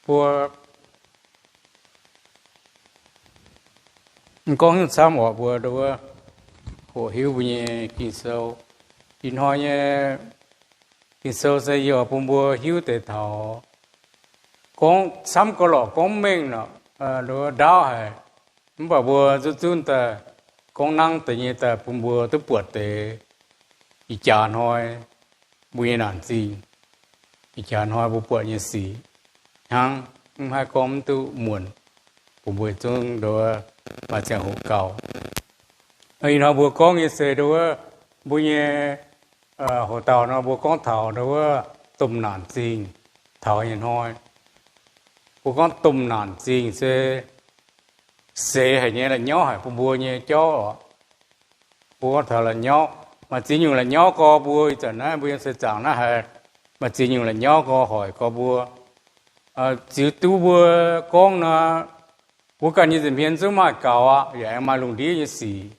bùa có những sao mà bùa đâu hồ hiếu bùa nhẹ kinh sâu kinh hoa nhẹ kinh sâu sẽ giờ bùa hiếu để thọ con sắm có lọ con mình nó đồ đau hay không bảo bùa chút chút ta con năng tự nhiên ta bùa tôi bùa để ý chán thôi bùa nản gì ý chán thôi bùa như gì hăng hai con tu muộn bùa chung đồ mà chẳng hữu cầu ấy nó bùa con như thế đồ bùa như hồ tàu nó bùa con thảo đồ tùm nản gì thảo hiện thôi bùa con tùm nản gì sẽ hay như là nhỏ hay bùa như chó bùa thảo là nhỏ mà chỉ nhiều là nhỏ có bùa cho nó bùa sẽ chẳng nó hay mà chỉ nhiều là nhỏ có hỏi có bùa chỉ tu bùa con nó bùa cần như thế miền số mà cao á vậy mà lùng đi như gì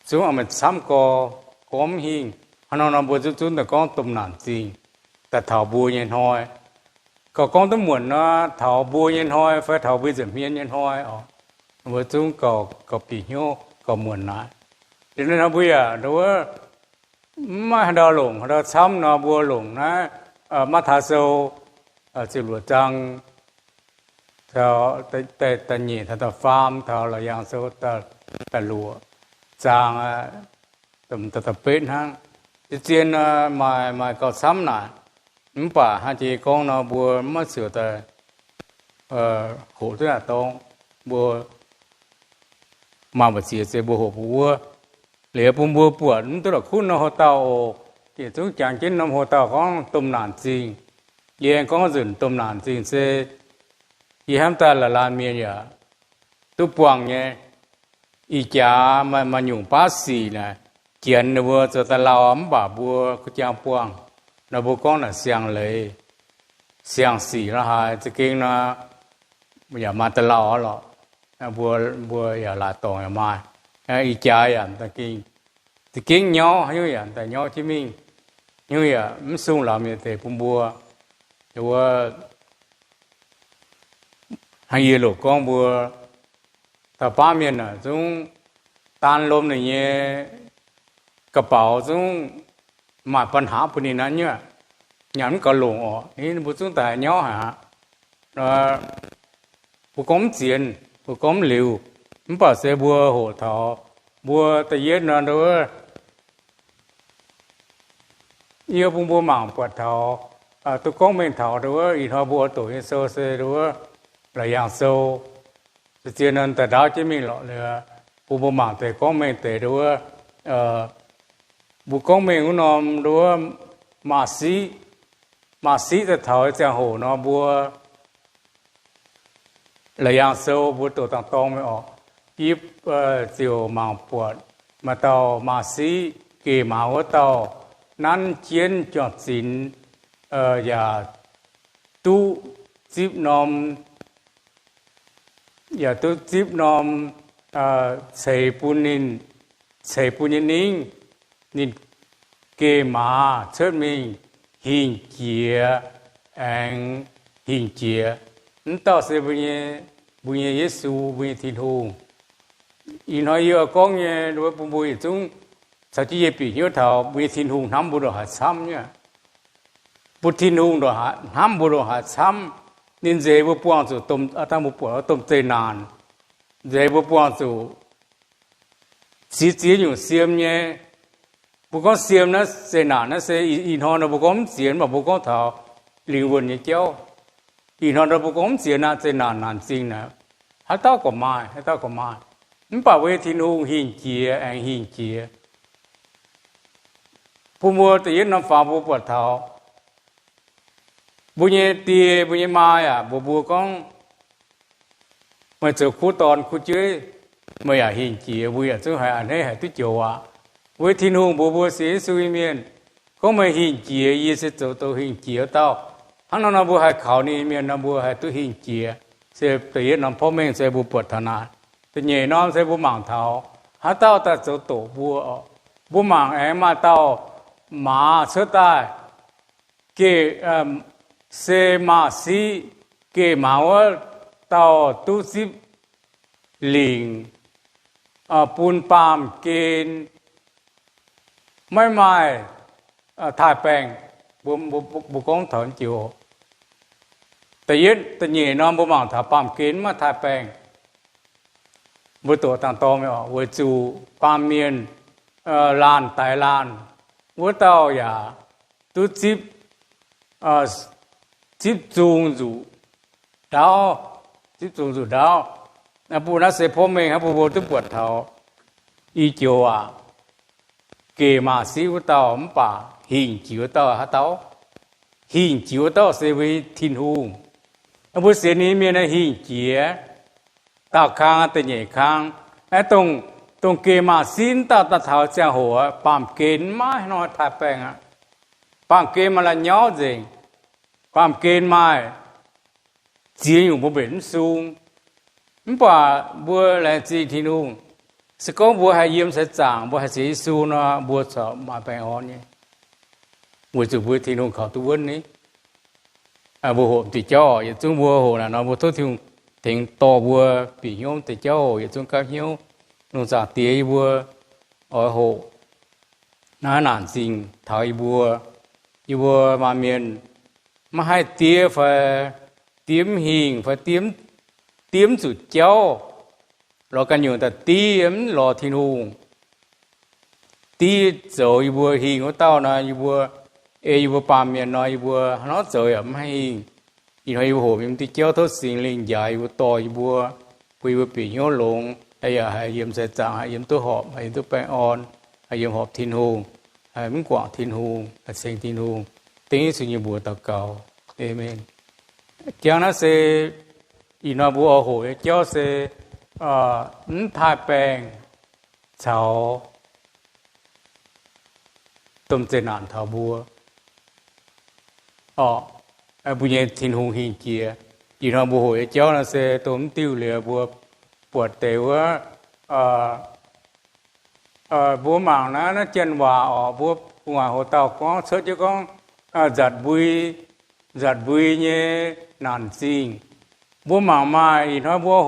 số mà mình sắm có cóm hình nó bùa chút chút là con tùm nản gì ta thảo bùa như thôi có con tôi muốn nó thảo bùa như thôi phải thảo bây giờ miền như thôi bùa chúng có bị nhô có muốn lại cho nên nó bây giờ đó mà đào lủng đào sắm nó bùa lủng nó mà thà sâu chỉ lúa trăng theo ta nhị ta farm theo là yang sâu ta lúa trăng tầm ta bên hang trên mà có sắm này không phải hai chị con nó bùa mất sửa ta khổ rất là to bùa mà một xíu sẽ bùa bùa lẽ bùa buồn tức là khuôn nó hồ tàu thì chúng chẳng trên năm hồ tàu có tôm nản gì yên có dừng tôm nản gì sẽ thì ham ta là làm miếng ya tu buông nhé ý cha mà nhung bát xì này chuyện nó cho ta lao ấm bà bùa cái cha buông nó bùa con là xiang lấy xiang xì nó hai cái kinh nó bây giờ mà ta lao đó bùa giờ là tổ mai ý cha ya ta kinh thì kinh nhỏ như vậy ta nhỏ chứ mình như vậy mình sung làm như thế cũng bùa rồi hay gì lúc con bùa ta ba miền à chúng tan lốm này nhé cái bảo chúng màปัญหาพวกนี้นั้นเนี่ยnhắn có lủng ởนี่บchúng ta nhỏ hả bùa cống tiền bùa cống liều không phải sẽ bùa hộ thọ bùa ta giết nó nữa yêu bùa mảng bùa thọ tôi có mình thọ nữa ít họ bùa tuổi sâu sẽ nữa là dạng sâu cho nên ta đào cho mình lọ là bùa mảng thì có mình thì nữa bùa có mình của nó nữa mà sĩ thì thọ chẳng hồ nó bùa là dạng sâu bùa tổ tăng to mới ở ít chiều mảng bùa mà tàu mà sĩ kỳ mà ở tàu năn chiến cho chín và tu tiếp nom và tu tiếp nom xây punin nín kỳ mà chết mình hình chia anh hình chia nó tạo sẽ bây giờ Giêsu bây giờ Thiên Hùng in hỏi giờ con nghe đối với bây chúng sao chỉ bị nhớ thảo bây Thiên Hùng nắm bùa hạt xăm nhá bùa Thiên Hùng đó hạt nắm bùa hạt xăm nên dễ bùa buông rồi tôm ta bùa tôm tây nàn dễ bùa buông rồi chỉ dùng xiêm nhé bùa con xiêm nó sẽ nàn nó sẽ in hỏi nó bùa con xiêm mà bùa con thảo linh hồn như cháu in hỏi nó bùa con xiêm nó sẽ nàn xinh nè hạt tao có mai nhưng bảo vệ Thiên Hùng hình chia anh hình chia bùa mua tự nhiên nó phá bùa bật thảo bùa nhẹ tìa bùa nhẹ mai à bùa con mà chờ khu tòn khu chơi mà hình chia bùa chứ hay anh ấy hay tôi chiều à với Thiên Hùng bùa sẽ suy miền có mà hình chia ý sẽ cho tôi hình chia tao hắn nó bùa hay khảo ni miền nó bùa hay tôi hình chia sẽ tự nhiên nó phô mình sẽ bùa bật thằng nào tự nhiên nó sẽ bùa mảng thảo hắn tao ta cho tổ bùa mảng em mà tao mà sơ tai cái xe mà si kê máu tàu tu xíp liền bùn pàm kênไม่ไม่ถ่ายแปลงบุกองถอนจิวแต่ยึดแต่เหนี่ยน้องบุมังถ่ายปามเกณฑ์มาถ่ายแปลงบุตัวต่างโตไม่ออกบุจูปามเมียนลานไตลานบุเต้าอย่าตุจิบจิบจูงจูดาวจิบจูงจูดาวปูนัสเสพเมงครับปูตุปวดเท้าอีเจียวเกมาสิวเต้าอมป่าหิ่งจิวเต้าฮะเต้าหิ่งจิวเต้าเสวีทินหูบุเสนีเมียนหิ่งเจียตาค้างตะเหย่ค้างไอ้ตรงเกมาสินตาตะเท้าเจ้าหัวปามเกณฑ์มาให้นอนถ่ายแปลงปามเกณฑ์มาละย้อจริงปามเกณฑ์มาเจียอยู่บนเป็นสูงมันป่าบัวแลจีทินหูสก้องบัวให้เยี่ยมเสจางบัวให้สีสูนะบัวสอบมาไปอ่อนนี่บัวจุบัวที่นุ่งเขาตัวนี้บัวโหติเจ้าอย่าจุ่มบัวโหน่ะเนาะบัวทุกทีถึงต่อบัวปีโยมติเจ้าอย่าจุ่มก้าวเหี้ยวนุ่งจากเตี้ยบัวอ๋อโหน่านานจริงถอยบัวอีบัวมาเมียนมาให้เตี้ยไฟเตี้ยมหิงไฟเตี้ยมจุดเจ้ารอกันอยู่แต่เตี้ยมรอที่นุ่งtí rồi vừa hiền của tao nè vừa vừa pam miền nói vừa nó rồi ẩm hay hay hồ mình tí chéo thốt xin lên dài vừa to vừa vừa bị nhớ lộn hay là hay yếm sẽ chẳng hay yếm tôi họp hay tôi bay on hay yếm họp thiên hùng hay mình quảng thiên hùng hay sinh thiên hùng tính sự như bùa tàu cầu amen chẳng nó sẽ nó bùa hồ chéo sẽ thái bèn cháu tôm trên nàn thảo bùa bùa nhẹ thiên hùng hình kia chỉ nó bùa hồi cháu nó sẽ tôm tiêu lìa bùa bùa tèo bùa mảng nó chân hòa bùa ngoài hồ tàu có sớ chứ con giặt bùi nhé nàn xin bùa mảng mai nó bùa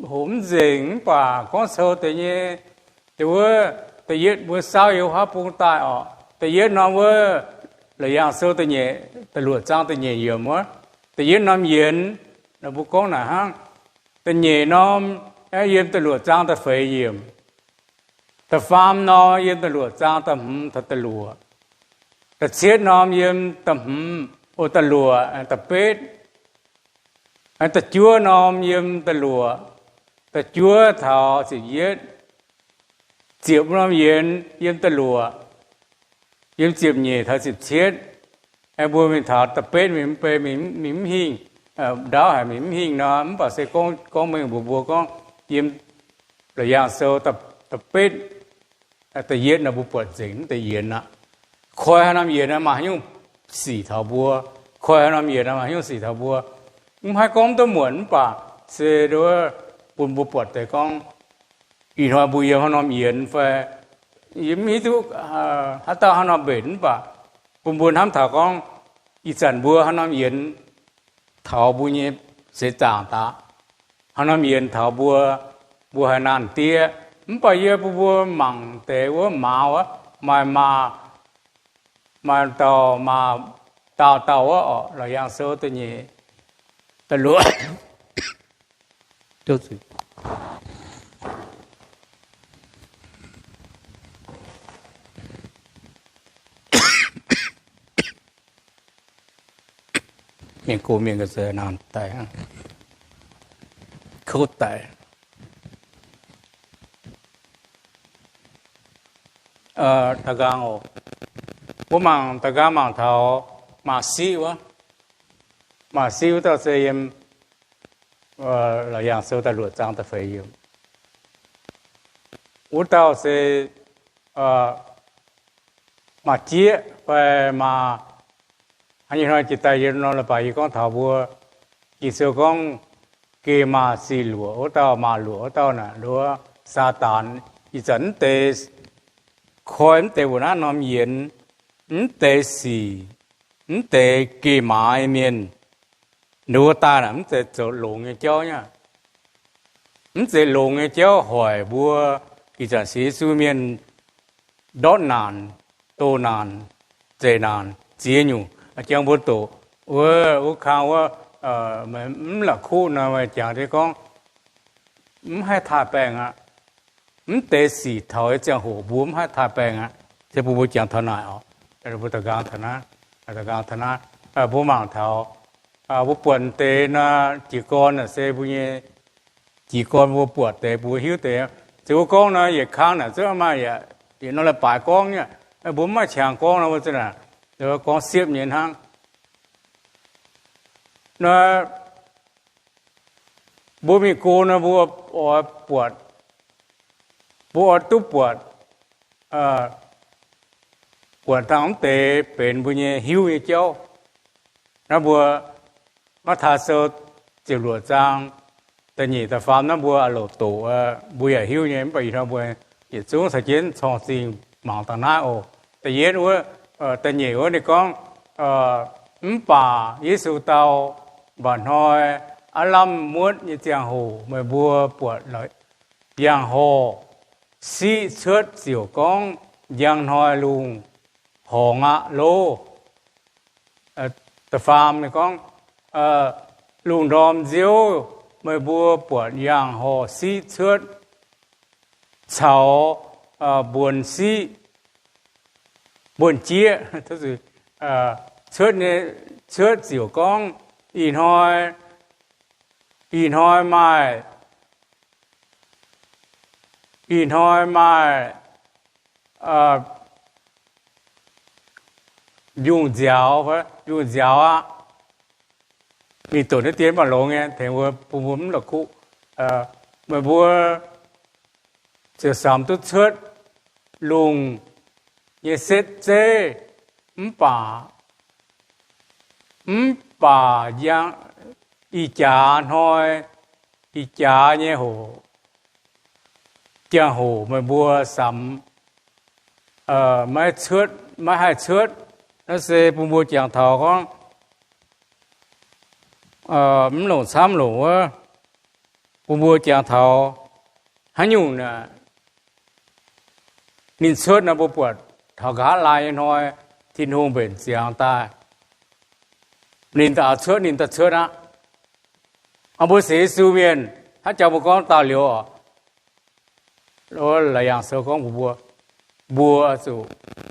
hổm dình và có sơ tự nhé tự nhiên bùa sao yêu hóa bùa tại tự nhiên nó bùa là dạng sơ tự nhẹ tự luộc trang tự nhẹ nhiều mất tự nhiên nó yên là bùa con là hăng tự nhẹ nó yên tự luộc trang tự phê yên tự phàm nó yên tự luộc trang tự luộc tự chết nó yên tự luộc tự bết tự chúa nó yên tự luộc tự chúa thảo sự giết chiếc nó yên tự luộc yếm chiếm nhẹ thà chịp chết, bùa mình thà tập bết mình bê mình hình, đó hay mình hình nó, mình bảo sẽ con mình bùa con yếm là dạng sâu tập bết, tự nhiên là bùa bật dính tự nhiên là, khói năm nhiên là mà nhung xỉ thảo bùa, khói năm nhiên là mà nhung xỉ thảo bùa, hai con tôi muốn bảo sẽ đối bùa bật để con, ý hoa bùa yếm năm nhiên phải yếm hít thuốc hát tao hắn nó bền và buồn ham thảo con ít dần bùa hắn nó yếm thảo bùa nhẹ sẽ chẳng ta hắn nó yếm thảo bùa hay nàn tia bây giờ bùa măng tê bùa màu á mà tàu á là dạng sơ tự nhẹ tự lúa được rồi miệng cô miệng cái giờ nàn tại ha khốt tại ta gang ô bố mang ta gang mang thảo mà xíu ta sẽ em là dạng sâu ta luộc trang ta phải em ú tao sẽ mà chia và mà anh nói chỉ tại vì nó là bài con thảo bùa chỉ số con kê mà xì lúa ở tao mà lúa ở tao nè lúa sa tàn chỉ dẫn tê khói tê bùa nó nằm yên tê xì tế kỳ mãi miền nô ta là tế chỗ lộ nghe cho nhá tế lộ nghe cho hỏi bùa kỳ trả sĩ su miền đốt nàn tô nàn dễ nàn chia nhủ chẳng bố tổ ơ khao mà là khu nào mà chẳng thì con hay thả bèn á tế sĩ thổi chẳng hồ bùa hay thả bèn á thế bùa chẳng thở nào rồi bùa ta gang thở na bùa mang thảo bùa buồn tế na chỉ con là xe bùa nhé chỉ con bùa buồn tế bùa hiếu tế chỉ con nó也康了这嘛也nó là bài con nhá bùa mà chẳng con nó thế nào rồi con xếp nhìn hăng nó bùa mi cô nó bùa buồn bùa túp buồn buồn thằng tế bên bùa nhé hiếu như cháu nó bùa nó thà sơ chịu lụa trangแต่นี่แต่ฟาร์มนั้นบัวหลุดตัวบัวใหญ่หิ้วเนี่ยไปทำบัวยิ่งสูงสักเจนสองสิ่งมองต่างหน้าโอแต่เย็นว่าแต่นี่ว่านี่ก็ป่ายิสุเตาบ้านหอยอารมณ์มุดยี่เจียงหูไม่บัวปวดเลยยังหอสีเชิดเสี่ยวกองยังหอยลุงหองะโลแต่ฟาร์มนี่ก็ลุงดอมเจียวmới bùa buồn yang hồ xí chớt cháu buồn xí buồn chia tức là chớt này chớt diệu con in hoi mai dùng dẻo á vì tổ nó tiến vào lỗ nghe thì vừa bùm là cụ mà vừa chờ sắm tốt chớt lùng như xét dê bà giang y chả thôi y chả nhé hồ chả hồ mà vừa sắm mấy chớt mấy hai chớt nó sẽ bùm bùa chẳng thọ con lỗ xám lỗ bùa chàng thảo hắn nhung nè nhìn sốt nó bùa bùa thảo gá lại nói thiên hôn bền chàng ta nhìn ta sốt á bùa sĩ sư viên hắn chào một con tàu liều đó là dạng sơ con bùa sự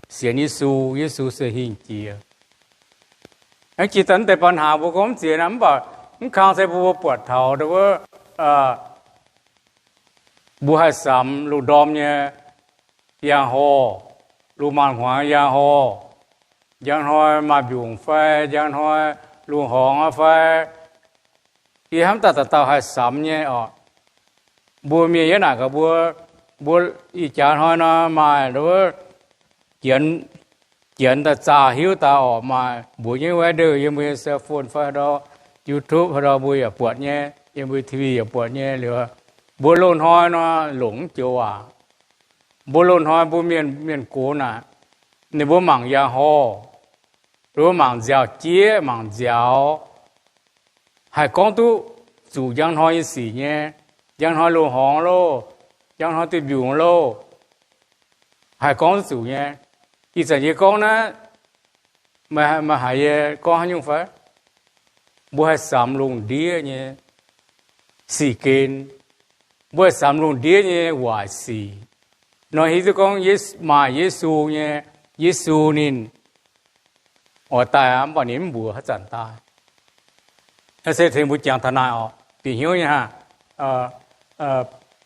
xiên Giêsu sẽ hình chia anh chỉ tận tạiปัญหาบุคคลเสียน้ำบ่มันข้างใส่บัวปวดเท้าแต่ว่าบัวให้สามลูกดอมเนี่ยยางหอลูกมันหัวยางหอยางหอยมาบุงไฟยางหอยลูกหองไฟที่ทำตัดให้สามเนี่ยบัวมีเยอะหน่ะกับบัวอีจานหอยนะมาหรือว่าchuyện ta trả hiếu ta ở mà buổi như vậy được như bây giờ phone phải đó YouTube phải đó buổi ở buổi nhé như buổi TV ở buổi nhé rồi buổi lôn hoi nó lủng chiều buổi lôn hoi buổi miền cố nè nếu buổi mảng giang ho rồi mảng giàu chia mảng giàu hai con tu chủ giang hoi gì nhé giang hoi lô hong lô giang hoi tiêu biểu lô hai con chủ nhé ý giờ như con á mà hay con hay nhung phải bố hay sắm luôn đĩa nhé xì kên bố hay sắm luôn đĩa nhé hoài xì nói hi con Giêsu nhé Giêsu nín ở tại ám bảo nín bùa hết chẳng tai nó sẽ thêm một chàng thằng nào bị hiếu nha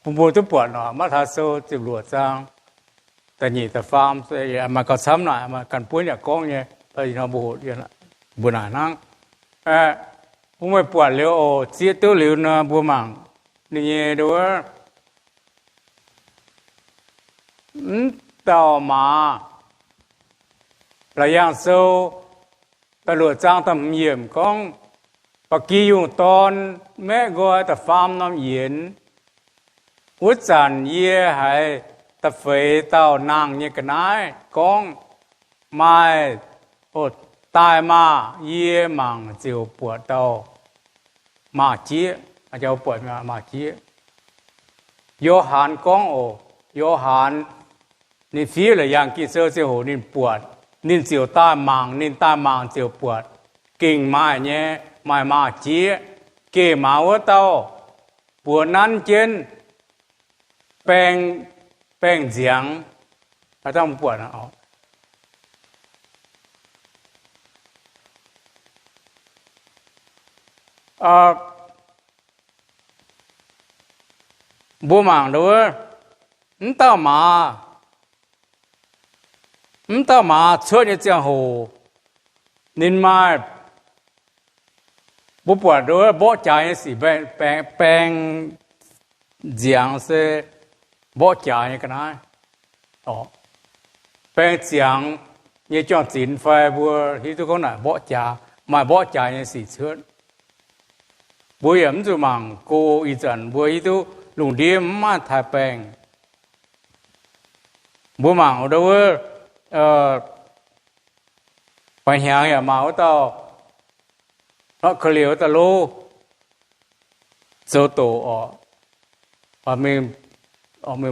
bùa tôi buồn nó mất hà sơ chịu lụa trangแต่นี่แต่ฟาร์มมาก็ซ้ำหน่อยมากันปุ้ยเนี่ยก้องเนี่ยไปนอนบุหรี่นะบุญหนานั่งผู้ไม่ปวดเลี้ยวเสียตัวเลี้ยวนะบัวมังนี่ดูว่าต่อมาระยะโซ่ตำรวจจ้างทำเยี่ยมก้องปากกี้อยู่ตอนแม่ก็แต่ฟาร์มน้ำเย็นวุ้นจันเยี่ยให้ตะเฟยเต้านางเนี่ยกันนายกองไม้ tai ma ye mang chiều bùa tàu mà chia chiều bùa mà chia yo hàn con ồ yo hàn nín phía là yang kia sơ sơ hồ nín bùa nín chiều tai mang chiều bùa kinh mai nhé mai mà chia kê máu ở tàu bùa năn trên bèn giảng ở trong bùa nào bố mạng đó tao mà chơi như giang hồ nên mà bố bỏ đó bố chạy gì bèn giảng sẽ bố chạy như cái này bèn giảng như cho tiền phải bố thì tôi có nói bố chạy mà bố chạy như gì chơi bố yếm cho mạng cô ý dẫn bố ý tôi lùng điểm mà thái bèn bố mạng ở đâu phải hiểu hiểu mà ở đâu nó khởi liệu ta lô dấu tổ ở mình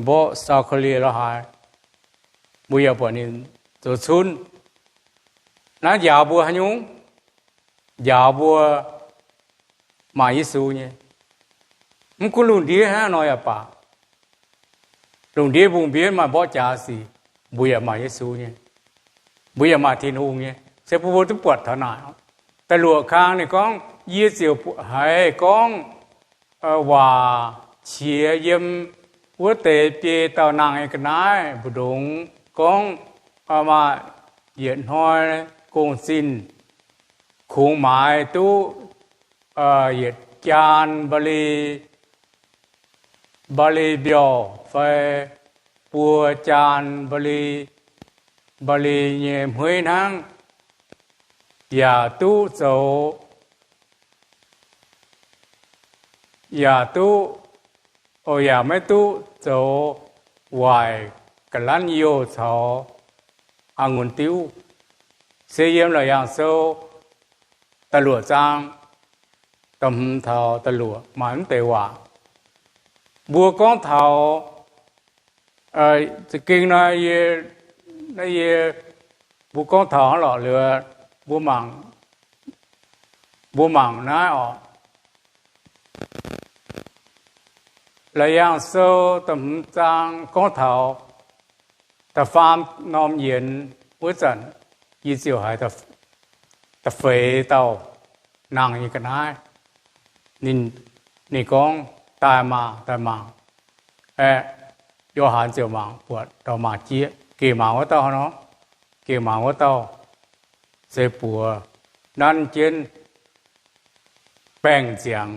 bố sao khởi liệu là hai bố giờ bọn mình dấu xuân nó giáo bố hả nhung giáo bố mà Giêsu nhé không có lùng đĩa hả nói à bà lùng đĩa vùng biển mà bỏ trả gì bố giờ mà Giêsu nhé bố giờ mà thiên hùng nhé sẽ bố tôi bật thở nàoแต่หลวงข้างนี่ก้องยี่สิบให้ก้องว่าเชียยิมวัวเตะเปียเต่านางไอ้กันได้บุดงก้องมาเหยียดห้อยกงสินคงหมายตู้เหยียดจานบลีเบียวไฟปัวจานบลีเยี่ยมเฮ้ยนั่งอย่าตู้โจอย่าตู้อย่าไม่ตู้โจวายกันลันโยชอองุ่นติ้วเสียเยี่ยมเลยอย่างโซตะหลวดจางตำเทาตะหลวดหมันเตว่าบัวก้องเทาจะกินในเยบัวก้องเทาหล่อเรือbố mảng nói là yang sâu tầm trang có thảo ta phàm nom yên bố trận y chiều hay ta phê tàu nàng như cái này nên con tai mà do hạn chiều mạng của tàu mà chia kỳ mạng của tàu nó kỳ mạng của tàu sẽ bùa nan trên bèn giảng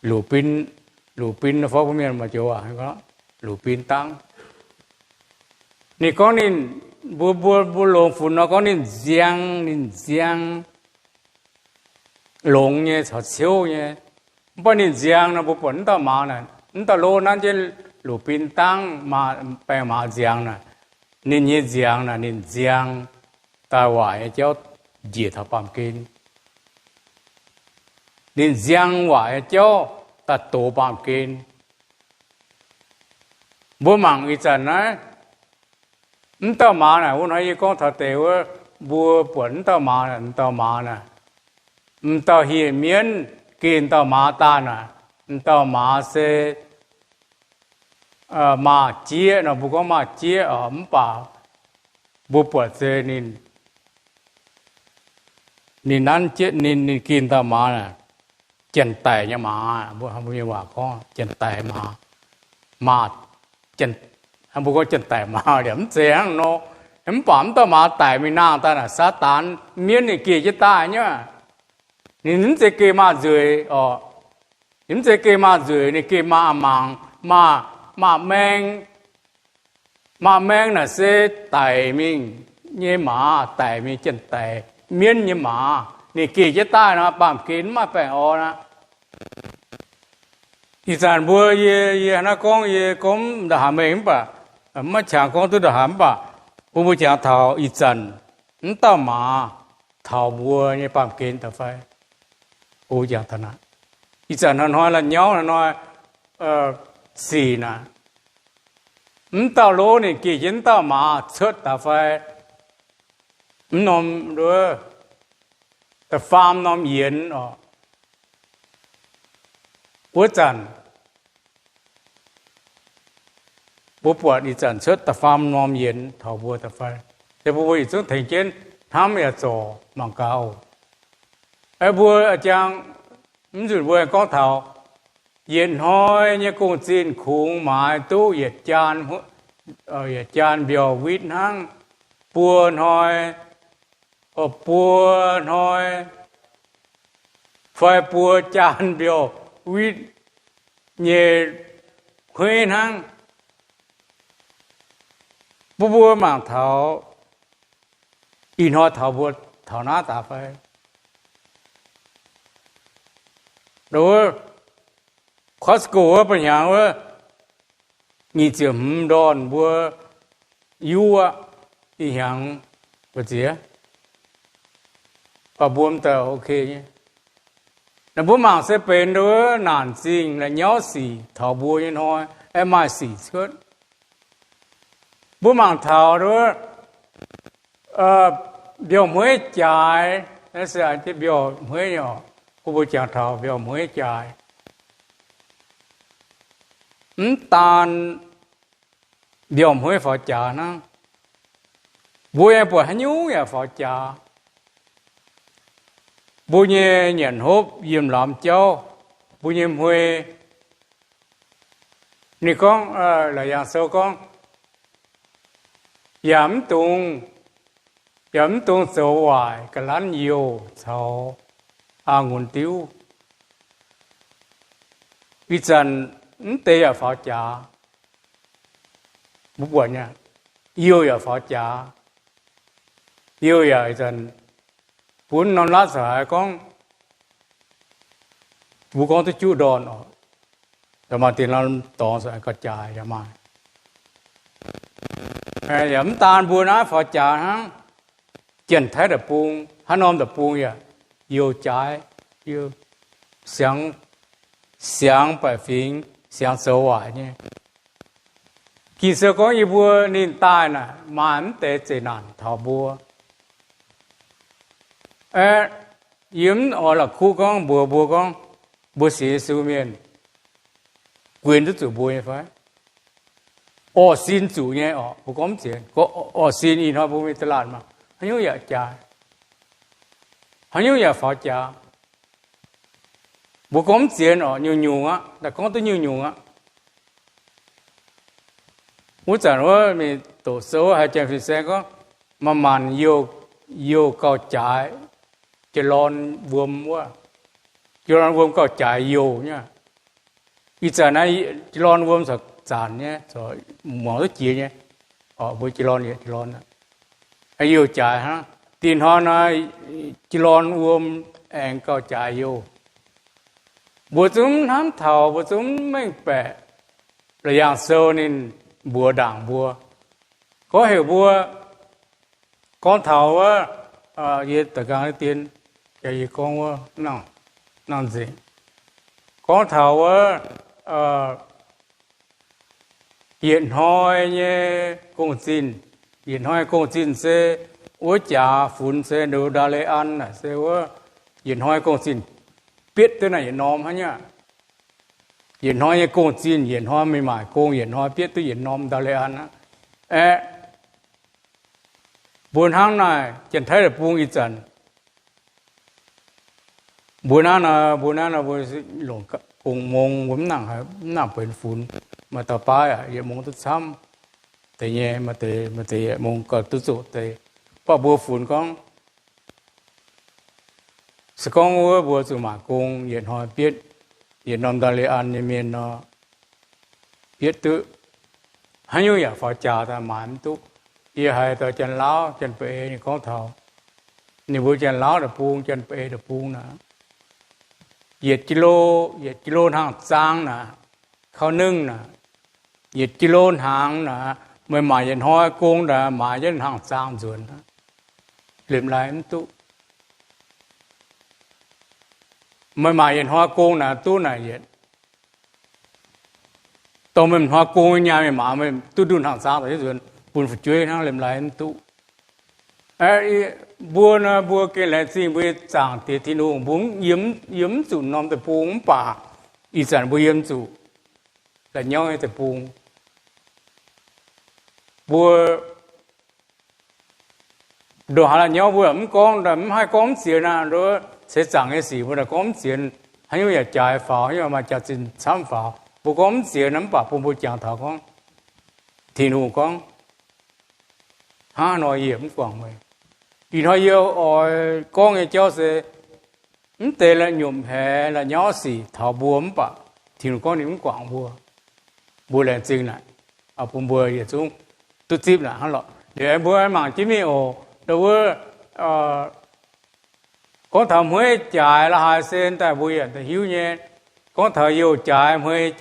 lù pin nó phó miền mà chỗ hay có lù pin tăng nè có nên bùa lồng phun nó có nên giang lồng như sao siêu như bao nên giang nó bùa bẩn tao mà này tao lô nan trên lù pin tăng mà bèn mà giang này nên như giang là nên giang ta hoài cho diệt thập bám kinh nên giang hoài cho ta tổ bám kinh bố mạng ý chân á tao mà này bố nói con thật tiểu bố bẩn tao mà này tao hiền miến kinh tao mà ta nè tao mà sẽ mà chia nó bố có mà chia ở bảo bố bật xe nên ăn chết nên kinh ta mà nè chân tài nha mà bố không bao giờ có chân tài mà chân không bố có chân tài mà điểm sáng nó em bám ta mà tài mình nàng ta là sát tán miễn này kia chứ tài nhá nên sẽ kia mà dưới nên sẽ kia mà dưới này kia mà mang mà men là sẽ tài mình như mà tài mình chân tài miễn như mà này kia chứ tài nó bám kín mà phải nè thì sản bùa ye nó con đã hàm mình bà mà chẳng con tôi đã hàm bà bùa chẳng thảo ý chân tao mà thảo bùa như bằng kiến ta phải ô giang thân à ý chẳng nó nói là nhau là nói xì nè tao lố này kỳ kiến tao mà chết ta phải nôm rồi ta farm nôm yến bố chẳng bố bùa đi chẳng chết ta farm nôm yến thảo bùa ta phảiแต่บวชซึ่งถึงเช่นทำอย่าจ่อมังกาไอ้บัวอาจารย์มันจุดบัวก็เท่าเย็นห้อยเนี่ยกุ้งจีนขุงหมายตู้เหยียดจานเหยียดจานเบียววิทย์หั่งปัวห้อยปัวห้อยไฟปัวจานเบียววิทย์เนี่ยเคยหั่งบัวมังเท่าอีน้อยเท่าบัวเท่าหน้าตาไฟดูคอสโก้เป็นอย่างว่ามีเจียมดอนบัวยัวอีหยังปะเจียปะบวมแต่โอเคเนี่ยแต่บัวมังเสเป็นด้วยนานจริงและย้อสีเท่าบัวยังน้อยไอ้ไม้สีเชิดบัวมังเท่าด้วยbiểu mới chạy nó sẽ cái biểu mới nhỏ cô bố chàng thảo biểu mới chạy tàn biểu mới phải trả nó bố em bố hắn nhú ya phải trả bố nhé nhận hốp dìm làm cho bố nhé huê nè con là dạng sâu con giảm tung yếm tung sầu hoài cái lán nhiều sầu nguồn tiêu vì chân tê ở pháo trà bút quần nha yêu ở pháo trà yêu ở chân vốn non lá sợi con bố con tới chú đòn rồi mà tiền nó tỏ sợi có trà cho mà yếm tan buồn á pháo trà ha chân thái đập buông, hắn ôm đập buông ya, yêu trái, yêu sáng bài phim, sáng sâu hoài nhé. Khi xưa có yêu bùa nên tai nè, mãn tế chế nạn thảo bùa. Yếm ở là khu con bùa con, bùa sĩ sư miền, quyền đức chủ bùa như phải. Xin chủ nhé, bùa có tiền, có xin in hoa bùa mới tới làn mà. Hắn nhớ dạ trả hắn nhớ dạ phá trả bố có tiền ở nhiều nhiều á đã có tới nhiều nhiều á bố chẳng nói mình tổ số hay chuyện gì sẽ có mà màn yêu cao trái chỉ lon vuông quá chỉ lon vuông cao trái yêu nhá bây giờ này chỉ lon vuông sạch sàn nhé rồi mỏ rất chia nhé bố chỉ lon vậy chỉ lon yêu chạy ha tiền họ nói chỉ lon uom anh cao chạy yêu bữa chúng nắm thầu bữa chúng mấy bè là dạng sâu nên bùa đảng bùa có hiểu bùa con thầu á gì tất cả tiền cái gì con năng gì con thầu á hiện hỏi như công xin hiện hỏi công xin sẽ uống trà phun sẽ đồ đa lệ ăn là sẽ uống hiện hỏi công xin biết thế này hiện nom hả nhá hiện hỏi công xin hiện hỏi mới mãi công hiện hỏi biết tới hiện nom đa lệ ăn á buồn hang này chẳng thấy là buông ít dần buồn hang là buồn lồng cùng mông vốn nặng bên phun mà tao bay à vậy mông tôi xăm thế nhẹ mà thế mông có tôi dụ thế bao bùa phun con sự con bùa sự mà cùng hiện hỏi biết hiện nom đa lệ ăn như miền nó biết tự hay như vậy phải trả ta mãn túc giờ hai tờ chân láo chân bể thì có thầu nếu bữa chân láo là buông chân bể là buông nè nhiệt kilo hàng sang nè khao nưng nè nhiệt kilo hàng nè mới mài chân hoa cung nè mài chân hàng sang rồi nè liềm lại em tu mà hiện hoa cô là tu này hiện tao mình hoa cô nhà mình mà mình tu đun hàng sao đấy rồi buồn phải chơi nó liềm lại em tu bua cái lại gì bua chẳng thì nó bún yếm chủ nom từ bún bà ý sản bua yếm chủ là nhau từ bún bua đồ hà là nhau bua ấm con là hai con tiền à rồi sẽ chẳng cái gì bua là con tiền hay như là trái pháo hay mà trả tiền tham pháo bua con tiền nắm bạc bua chẳng thảo con thì nó con ha nói yếm quảng vậy vì nó yêu con người cho sẽ tệ là nhôm hè là nhỏ xì thảo buồm bả thì nó con những quảng bùa lên chừng này ở bùm bùa vậy chúng tôi tiếp là hắn lọ để bùa mà chỉ mi đâu có thằng mới chạy là hai sen tại bùa thì hiếu nhé có thằng yêu chạy mới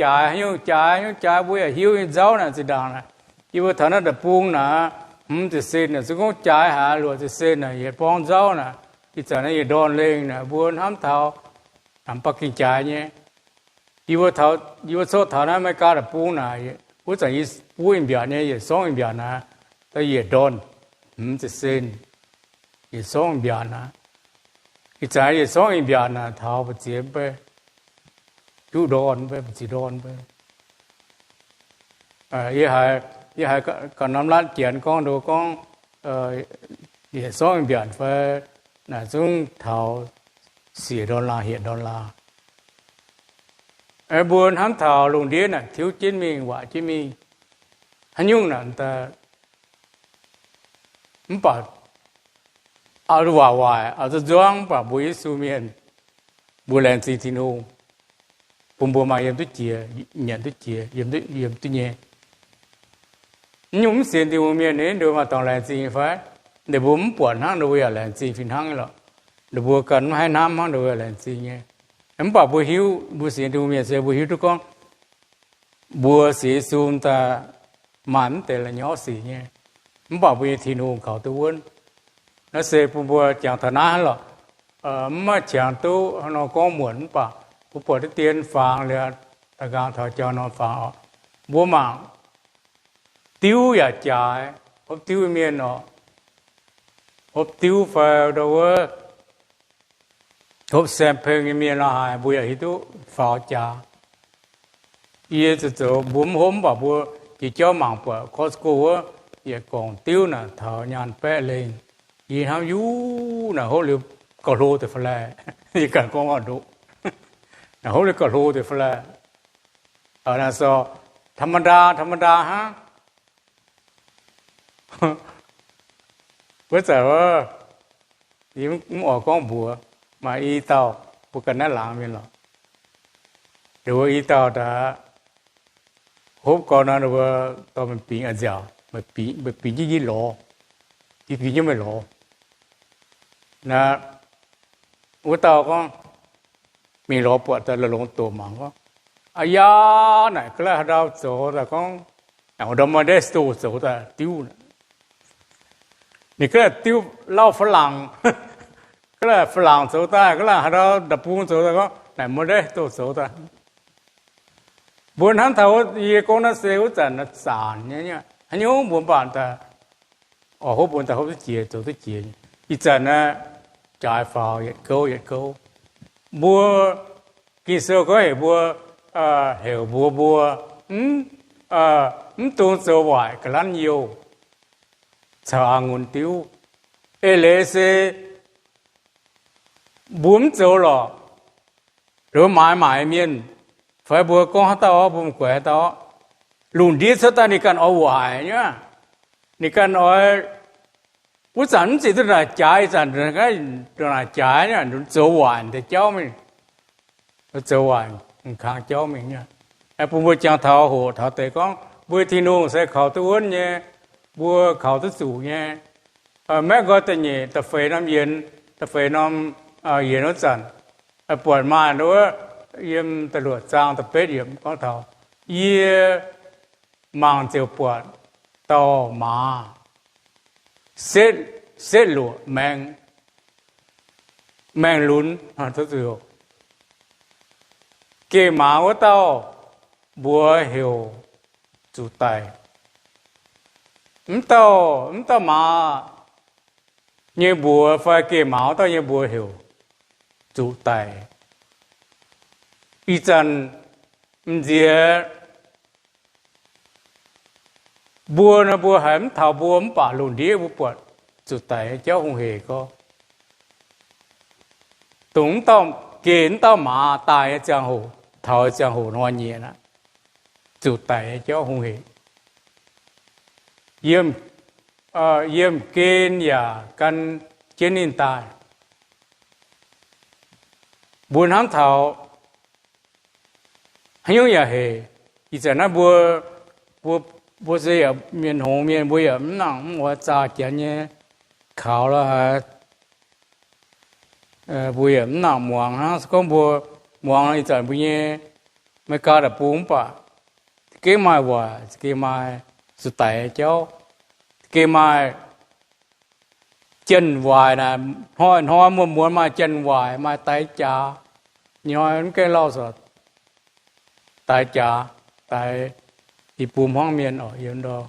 chạy bùa hiếu giáo này gì đó này yêu thằng nó đập buông nè thì sen này chúng có chạy hả luôn thì sen này vậy bong giáo nè thì giờ này đòn lên nè buồn hám thảo làm bắc kinh chạy nhé yêu số thảo này mới cả được buông nè bữa giờ ý buông biển này vậy song biển nè tại vậy đòn thì sen vậy song biển nè thì giờ vậy song biển nè thảo bị chết bê chú đòn bê bị đòn bê vậy hai còn năm lát chuyện con đồ con vậy song biển phải là chúng thảo xỉa $, hiện $. Buồn hắn thảo lùng điên là thiếu chiến mình quả chiến mình hắn nhung là ta bảo ở ngoài ở doang bảo bùi su miền bùi lên gì thì nô bùi mà yếm tôi chia nhận tôi chia yếm tôi nhẹ nhung xiên thì bùi miền này đồ mà toàn lên gì phải để bùm buồn hắn đồ về lên gì phiền hắn rồi để bùa cần hai năm hắn đồ về lên gì nhé em bảo bùi hiu bùi xiên thì bùi miền sẽ bùi hiu tụi con bùa xì xùm ta mắn tệ là nhỏ xì nhé em bảo bùi thì nô khẩu tôi quên nó sẽ bùa chẳng thà ná rồi mà chẳng tu nó có muốn bảo bùa cái tiền phàng là ta gang thọ cho nó phàng bùa mạng tiêu ya trái hộp tiêu miền nó hộp tiêu phải đâu hộp xem phê miền nó hay bùa hít tu phao trà ye cho bùm hôm bảo bùa chỉ cho mạng bùa Costco ye còn tiêu nè thọ nhàn pẹ lên ye ham yu nè hộp liu cỏ lô thì phải là ye cần con ngọn đủ nè hộp liu cỏ lô thì phải là ở là sao thầm đa ha bây giờ thì cũng ở con bùa mà y tàu bùa cần nó làm như nào rồi y tàu đã hốp con nó rồi tàu mình pin ở giờ mà pin gì lò thì pin như mấy lò nè bữa tàu con mình lò bọt là lò tổ mảng con ai ya này cái là đào chỗ là con nào đó mà để số ta tiêu nàyนี่ก็ติ้วเล่าฝรั่งก็เลยฝรั่งโสตาก็เลยเราดับปูนโสตาก็ไหนมาได้ตัวโสตาบนทั้งเท่ายี่ก้อนเสียวจันทร์สารเนี่ยอันนี้บนบ้านแต่อ๋อเขาบนแต่เขาจะเจียตัวจะเจียอีจันทร์นะจ่ายฟ้าเหยียดเก้าบัวกินเสือก็เห็นบัวเหวบัวตัวโสวายกลั่นโยchả nguồn tiêu, lẽ sẽ bún châu lò, rồi mãi miên, phải bữa con tao bún quẻ tao, lùn đi sao ta đi cần ở ngoài nhá, đi cần ở, bữa sáng chỉ tức là trái sản rồi cái là trái nhá, nó châu ngoài thì cháu mình, nó châu ngoài, khang cháu mình nhá, em bữa chẳng thao hồ thao tệ con, bữa thì nô sẽ khảo tôi uốn nhé. Bùa khảo thức chủ nghe mẹ gọi tên nhỉ tập phê năm yên nó chẳng buồn mà nữa yên tập luật sang tập bếp yên có thảo yên mang chiều buồn tàu mà xếp sẽ lụa mang lún thật sự kê máu tao bùa hiểu chủ tài tao mà như bùa phải kê máu tao như bùa hiểu chủ tài ý chân dìa bùa nó bùa hẻm thảo bùa bà lùn đĩa bùa bọt chủ tài cháu không hề có tụng tao kiến tao mà tài giang hồ thảo giang hồ nói nhẹ nè chủ tài cháu không hề yếm kiến ya căn chiến in tài buồn hám thảo hay nhung ya hề ý giờ nó bùa gì ở miền hồ miền bùi ở nặng mua trà chén nhé khảo là bùi ở nặng muang ha con bùa muang là ý giờ bùi nhé mấy cá là bún bả cái mai hòa cái mai sự tệ cháu cái mai chân hoài là hoa muốn mà chân hoài mà tay trà nhoi cái lo sợ tay trà tay thì bùm hoang miền ở yên đó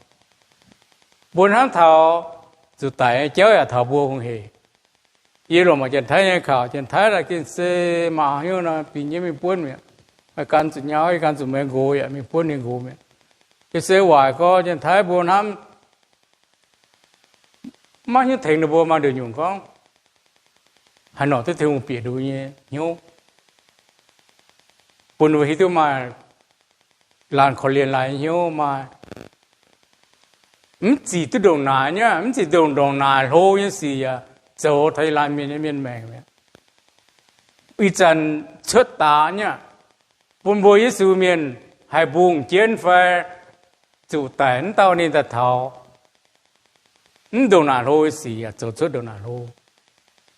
buồn hám thảo sự tại cháu là thảo bùa không hề yên rồi mà chân thấy như khảo chân thấy là cái xe mà như là bị nhiễm mình buồn miệng mà can sự nhau hay can sự mẹ gối à mình buồn nên gối miệng cái xe hoài có chân thấy buồn hám mà như thành được bùa mà được nhung không hà nội tôi thêm một biệt đôi nhé nhung buồn với tôi mà làm khó liền lại nhiều mà chỉ tôi đồng nài nhá chỉ đồng nài hô như gì à chỗ thấy làm miền mèn bây giờ xuất tá nhá buồn bồi với sự miền hay buông chiến phê chủ tén tao nên thật thảo đồng nài hô gì à chỗ xuất đồng nài hô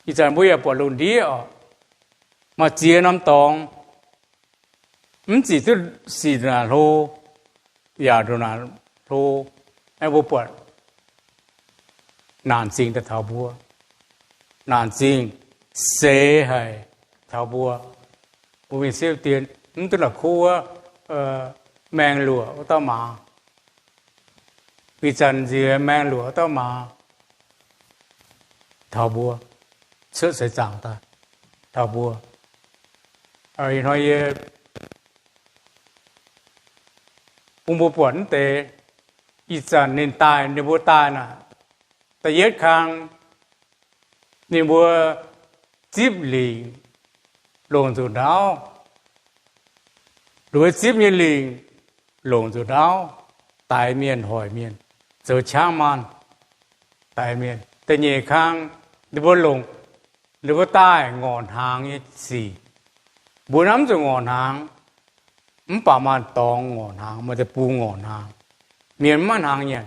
bây giờ bây giờ bỏ lùn đi mà chia năm tòng chỉ tôi xì là lô, giờ rồi là lô, em vô bận, nạn sinh là thảo bùa, nạn sinh xế hay thảo bùa, bùa mình xếp tiền, tức là khu mang lụa tao mà, vì chân gì mang lụa tao mà, thảo bùa, sự sẽ chẳng ta, thảo bùa, nói bố bẩn tệ ý chân nên tài nên bố tài nè ta yết khang nên bố chip lì lồng dù đau đối chip như lì lồng dù đau tài miền hỏi miền giờ trang man tài miền ta nhẹ khang nên bố lồng nên bố tài ngọn hàng như gì bố nắm rồi ngọn hàng bà mà tòng ngọn hàng mà để bu ngọn hàng miền man hàng nhện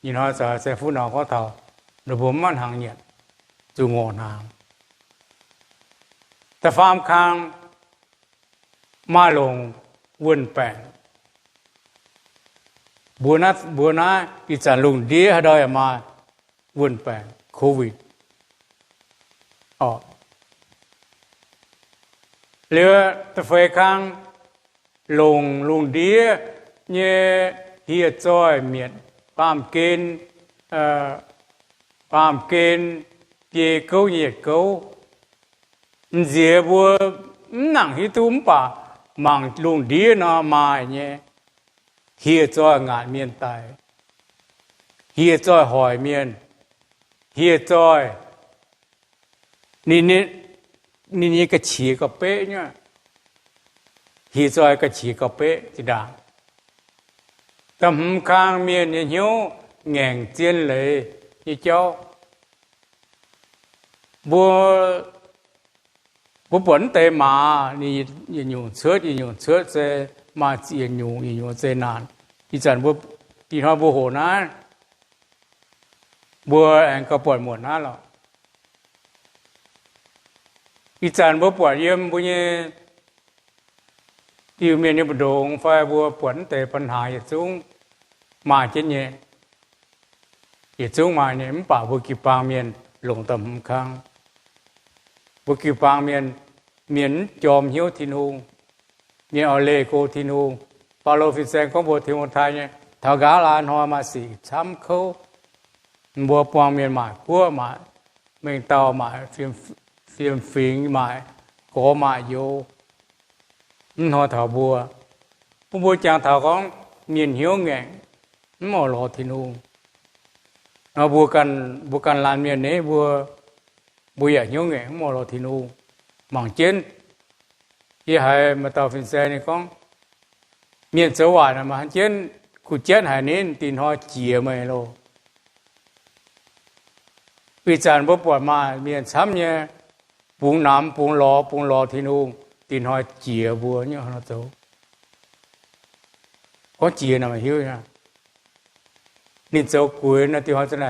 nhìn họ sẽ phun nào có thầu rồi bố man hàng nhện dù ngọn hàng ta phàm khang ma lồng quân bèn bữa nay ít chẳng lùng đĩa hay đâu mà quân bèn covid liệu ta phải khang lùng đĩa như hiện tại miền Phạm Kiên bia câu nhiệt câu dễ bùa nặng hi túm bà mang lùng đĩa nó mà nhé hiện tại ngại miền Tây hiện tại hỏi miền hiện tại ni cái chỉ có bé nhá hiện tại cái chỉ có bé thì đã tầm khang miền như hiếu ngàn chiến lệ như cháu bùa bẩn tệ mà ni nhung chớt sẽ mà chỉ nhung sẽ nản đi chẳng bùa đi hoa bùa hồ ná bùa anh có bẩn một ná rồi đi chẳng bùa bẩn yếm bùa như yêu miền như bờ đông phải bùa bẩn tệปัญหาอย่างสูงมาเช่นนี้也中嘛呢，把不给方面弄得唔康，不给方面面จอมหิวทินหูเนี่ยเอาเลโกทินหูปาโลฟิเซนของบัวทิมไทยเนี่ยทากาลานหัวมาสี่ช้ำเขาบัวปองเมียนมากัวมาเมืองเตามาฟิมฟิงมาโกมาโยหัวเถาบัวบัวจางเถาของเมียนหิวแงงหมอรอทินหูเอาบัวกันลานเมียนนี้บัวอยากหิวแงงหมอรอทินหูมองเจนยี่ห้อมาเตาฟินเซนี่ของเมียนเสวานะมาเจนกูเจนหายนี้ตีนหัวเจียไม่โลวิจารณ์บ่ปวดมาเมียนซ้ำเนี่ยปุงน้ำปุงรอทีนูตีนหัวเจียบัวเนี่ยเขาโตcó จียนะมาหิวนะนี่เจ้ากุยนะที่เขาจะไหน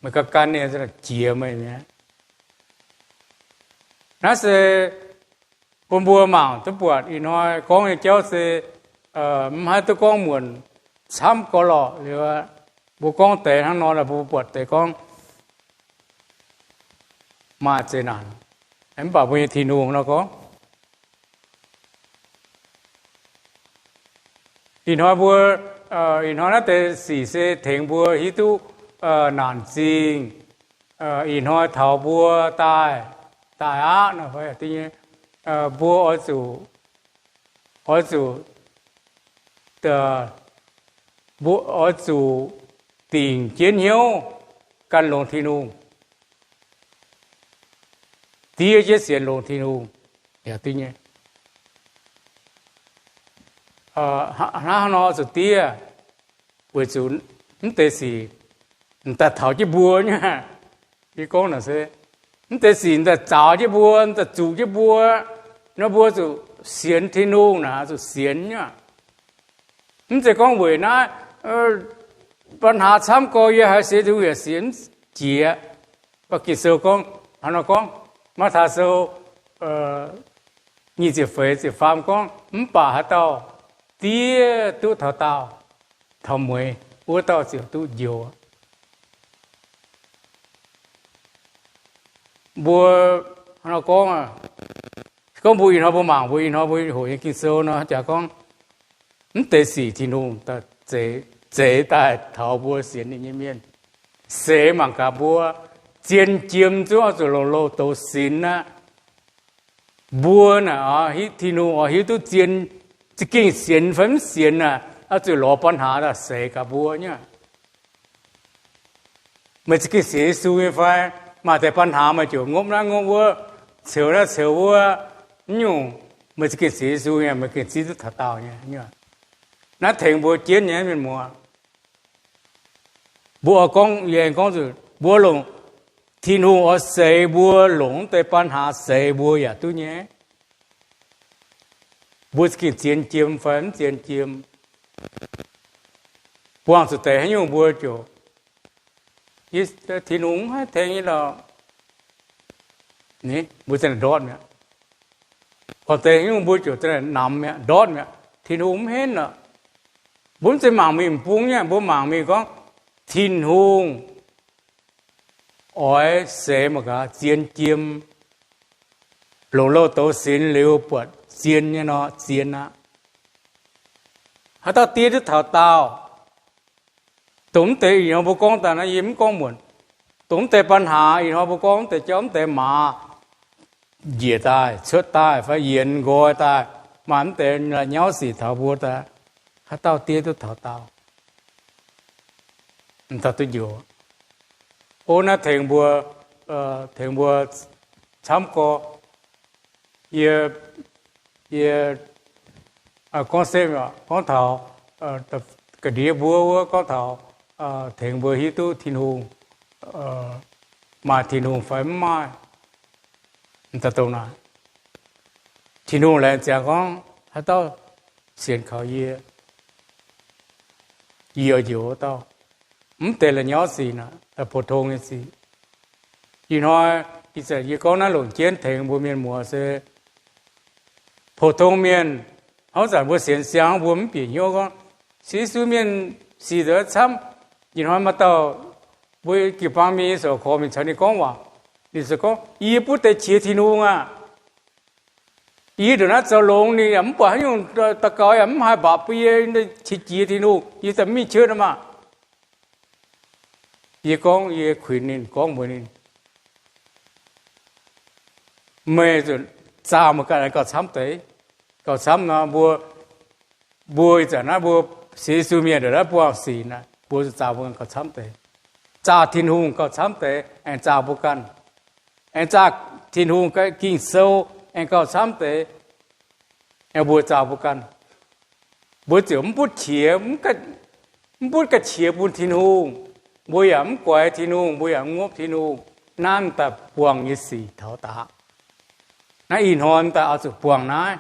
มันก็กันเนี่ยจะเจียไม่เนี่ยนั่นสิปมบัวหม่างตัวปวดอีน้อยกองเจ้าสิมหาตัวกองหมุนช้ำก็หล่อหรือว่าบัวกองแต่ทั้งนอนแล้วบัวปวดแต่กองมาเจนันเอ็มป่าบัวทีนูของเราก็อีน้อยบัวอีน้อยนั่นแต่สี่เสถึงบัวฮิตุนานจริงอีน้อยเถาบัวตายอ่ะนะเพื่อนที่นี่บัวอจู的บัวอจูติ่งเจียนเหี่ยวกันลงที่นู่น第二节线路天路也对呢，那是第二，为主你得是，你得头一波呢，你讲那是，你得是你得早一波，你得早一波，那波就线天路呢，就线呢，你再讲为那ปัญหาช้ำก็ยังให้เสียดูอย่างเสียนเจียปกิโซกงฮันกงมาถ้าโซนี่จะเฟยจะฟาร์มกงมันป่าหาเตาเตี้ยตู้เท่าเตาทำมวยวัวเตาเสียวตู้โยบัวฮันกงอ่ะก็บุยเขาบุหมางบุยเขาบุยหัวยังกินโซเนาะจากกงมันเตะสีที่นู่นแต่เจได้เท่าบัวเสียนในเมียนเสมังกาบัวเจียนเจียมจ้าจุโลโลโตสินนะบัวน่ะฮิทีนูฮิตุเจียนจะกินเสียนฝันเสียนน่ะจุโลปัญหาละเสกาบัวเนี่ยไม่จะกินเสียสู้ไฟมาแต่ปัญหามาจุงบนะงบวัวเฉียวนะเฉียววัวยุ่งไม่จะกินเสียสู้เนี่ยไม่กินซีตุถัดเตาเนี่ยนั่นถึงบัวเจียนเนี่ยเป็นมัวบัวกองเย็นกองสุบัวหลงที่นู่นเสยบัวหลงแต่ปัญหาเสยบัวอย่าตัวเนี้ยบัวสกินเจียนเจียมฝันเจียนเจียมพวงสุดแต่ให้ยุ่งบัวจู่ยี่ที่นู่นให้แทงนี่เรานี่บัวจะดอดเนี่ยพอแต่ให้ยุ่งบัวจู่จะนำเนี่ยดอดเนี่ยที่นู่นเห็นน่ะบุญจะหมางมีปุ้งเนี่ยบุญหมางมีก็ทินหงอ้อยเสมกะเจียนเจียมหลงโลโตสินเหลวปวดเจียนเนี่ยเนาะเจียนนะหาตาตีที่เท่าเตาตุ้มเตะอีหอบุกองแต่นะยิ้มกองหมุนตุ้มเตะปัญหาอีหอบุกองแต่จอมแต่หมาเหยียดตายเชิดตายไฟเย็นโกยตายมันแต่ละเงาสีเท่าบัวตาหาเตาตีที่เท่าเตามันตัดตัวอยู่โอ้นะถึงบัวช้ำก็ก้อนเส้นอ่ะก้อนเถากระเดียบัวก้อนเถาถึงบัวฮิตุทินหงมาทินหงไฟไหม้มันตัดตรงนั้นทินหงแหละจากก้อนหาเต้าเสียนเขาเยี่ยเต้าแต่ละย้อนสีนะแต่普通的สีอีน้อยอีเสยี่ก้อนนั้นหลงเจียนถึงบัวเมียนมัวเส普通เมียนเขาจะบัวเสียนเสียงบัวมันเปลี่ยนโยก็สีสูเมียนสีเดือดช้ำอีน้อยมาต่อ不给方面说后面才你讲话，你是讲伊不得切天路啊，伊就那走龙你也不还用大高也不还把不也那切天路，伊怎么切的嘛？伊讲伊亏你讲不你，没就咋么干个参对，个参那不在那不写书面的那不写那不是咋不个参对。cha thiên hùng có sắm tế anh cha bố căn anh cha thiên hùng cái kinh sâu anh có sắm tế anh bố cha bố căn bố chỉ bố chia bố cái chia bố thiên hùng bố yếm quay thiên hùng bố yếm ngốc thiên hùng nam tập buông như xì thảo tá na in hòn ta ở sự buông na